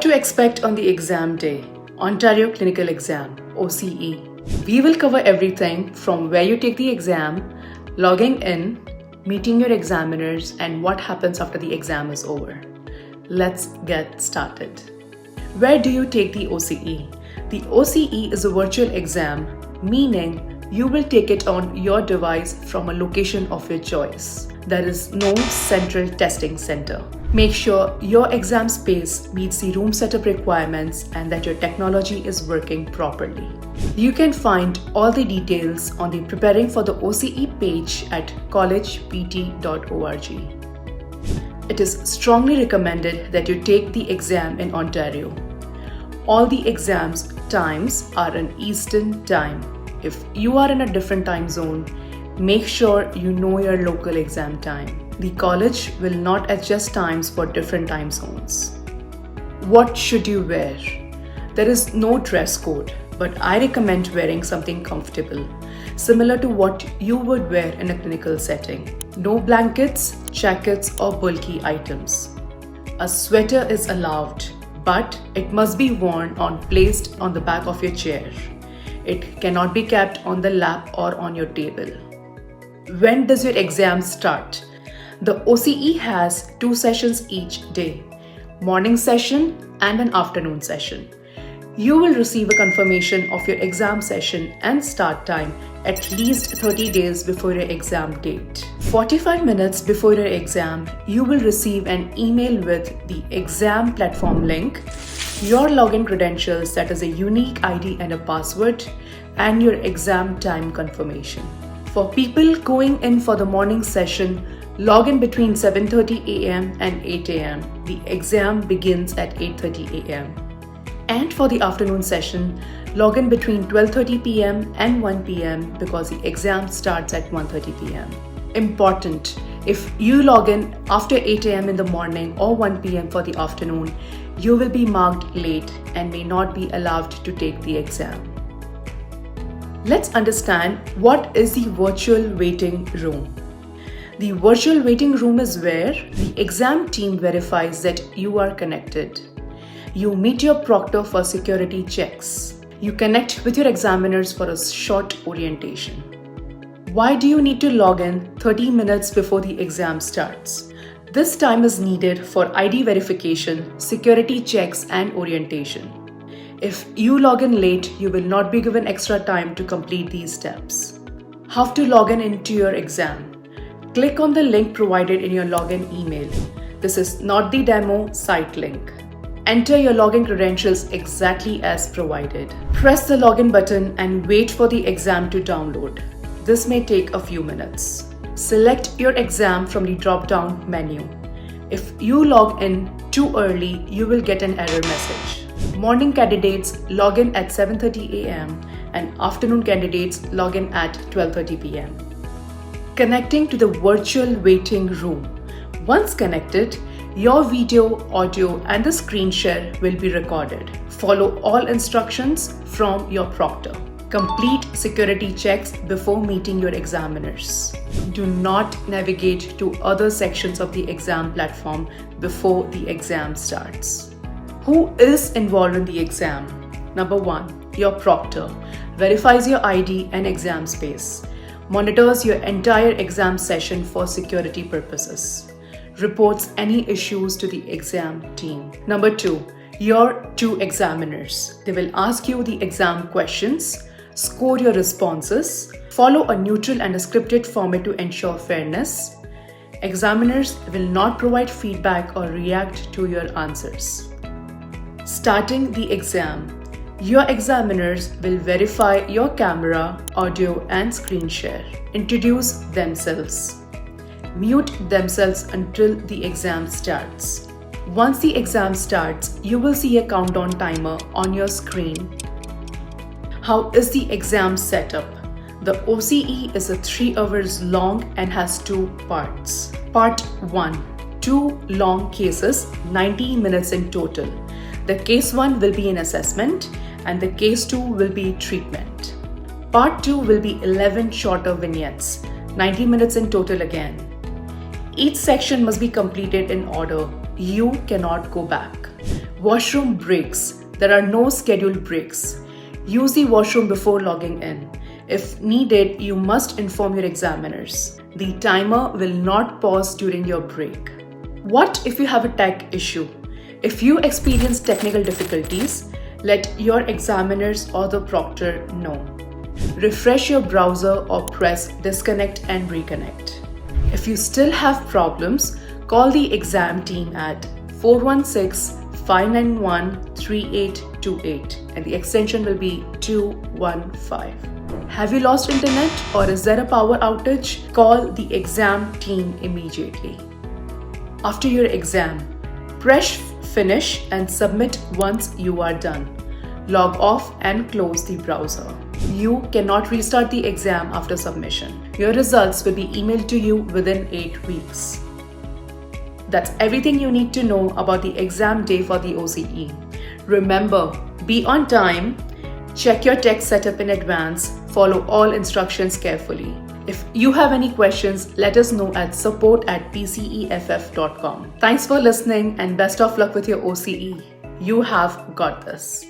What to expect on the exam day, Ontario Clinical Exam, OCE. We will cover everything from where you take the exam, logging in, meeting your examiners, and what happens after the exam is over. Let's get started. Where do you take the OCE? The OCE is a virtual exam, meaning you will take it on your device from a location of your choice. There is no central testing center. Make sure your exam space meets the room setup requirements and that your technology is working properly. You can find all the details on the Preparing for the OCE page at collegept.org. It is strongly recommended that you take the exam in Ontario. All the exams times are in Eastern Time. If you are in a different time zone, make sure you know your local exam time. The college will not adjust times for different time zones. What should you wear? There is no dress code, but I recommend wearing something comfortable, similar to what you would wear in a clinical setting. No blankets, jackets, or bulky items. A sweater is allowed, but it must be worn placed on the back of your chair. It cannot be kept on the lap or on your table. When does your exam start? The OCE has 2 sessions each day, morning session and an afternoon session. You will receive a confirmation of your exam session and start time at least 30 days before your exam date. 45 minutes before your exam, you will receive an email with the exam platform link, your login credentials, that is a unique ID and a password, and your exam time confirmation. For people going in for the morning session, log in between 7:30 a.m. and 8 a.m. The exam begins at 8:30 a.m. And for the afternoon session, log in between 12:30 p.m. and 1 p.m. because the exam starts at 1:30 p.m. Important, if you log in after 8 a.m. in the morning or 1 p.m. for the afternoon, you will be marked late and may not be allowed to take the exam. Let's understand what is the virtual waiting room. The virtual waiting room is where the exam team verifies that you are connected. You meet your proctor for security checks. You connect with your examiners for a short orientation. Why do you need to log in 30 minutes before the exam starts? This time is needed for ID verification, security checks, and orientation. If you log in late, you will not be given extra time to complete these steps. How to log in into your exam? Click on the link provided in your login email. This is not the demo site link. Enter your login credentials exactly as provided. Press the login button and wait for the exam to download. This may take a few minutes. Select your exam from the drop-down menu. If you log in too early, you will get an error message. Morning candidates log in at 7:30 a.m. and afternoon candidates log in at 12:30 p.m. Connecting to the virtual waiting room. Once connected, your video, audio, and the screen share will be recorded. Follow all instructions from your proctor. Complete security checks before meeting your examiners. Do not navigate to other sections of the exam platform before the exam starts. Who is involved in the exam? Number 1, your proctor. Verifies your ID and exam space. Monitors your entire exam session for security purposes. Reports any issues to the exam team. Number 2, your 2 examiners. They will ask you the exam questions, score your responses, follow a neutral and a scripted format to ensure fairness. Examiners will not provide feedback or react to your answers. Starting the exam. Your examiners will verify your camera, audio, and screen share. Introduce themselves. Mute themselves until the exam starts. Once the exam starts, you will see a countdown timer on your screen. How is the exam set up? The OCE is 3 hours long and has 2 parts. Part 1, 2 long cases, 90 minutes in total. The case 1 will be an assessment and the case 2 will be treatment. Part 2 will be 11 shorter vignettes, 90 minutes in total again. Each section must be completed in order. You cannot go back. Washroom breaks. There are no scheduled breaks. Use the washroom before logging in. If needed, you must inform your examiners. The timer will not pause during your break. What if you have a tech issue? If you experience technical difficulties, let your examiners or the proctor know. Refresh your browser or press disconnect and reconnect. If you still have problems, call the exam team at 416-591-3828 and the extension will be 215. Have you lost internet or is there a power outage? Call the exam team immediately. After your exam, press finish and submit once you are done. Log off and close the browser. You cannot restart the exam after submission. Your results will be emailed to you within 8 weeks. That's everything you need to know about the exam day for the OCE. Remember, be on time, check your tech setup in advance, follow all instructions carefully. If you have any questions, let us know at support@PCEFF.com. Thanks for listening and best of luck with your OCE. You have got this.